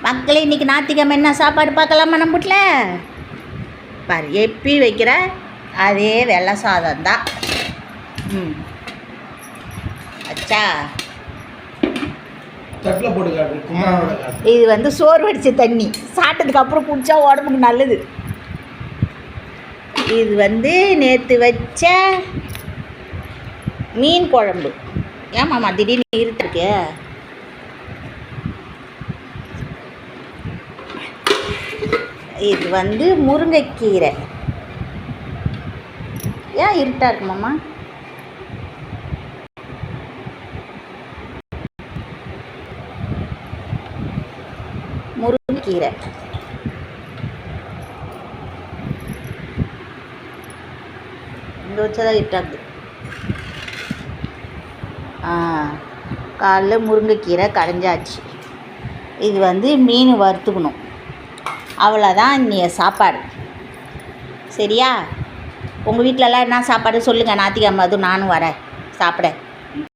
மக்களே இன்றைக்கி ஞாயிற்றுக்கிழமை என்ன சாப்பாடு பார்க்கலாமா நம்ம வீட்டில்? பாரு எப்பி வைக்கிற அதே வெள்ளை சாதம் தான். அச்சா இது வந்து சோறு வடித்த தண்ணி சாப்பிட்டதுக்கு அப்புறம் குடித்தா உடம்புக்கு நல்லது. இது வந்து நேற்று வச்ச மீன் குழம்பு. ஏமாம்மா திடீர்னு இருட்டிருக்கு? இது வந்து முருங்கைக்கீரை. ஏன் இருட்டாக இருக்குமாம்மா? முருங்கைக்கீரை இங்கே வச்சதான் இருட்டாகுது. காலைல முருங்கைக்கீரை கடைஞ்சாச்சு. இது வந்து மீன் வறுத்துக்கணும். அவ்வளோதான் இன்னைய சாப்பாடு. சரியா? உங்கள் வீட்டிலலாம் என்ன சாப்பாடு சொல்லுங்கள். ஞாயிற்றுக்கிழமை அதுவும் நானும் வரேன் சாப்பிட.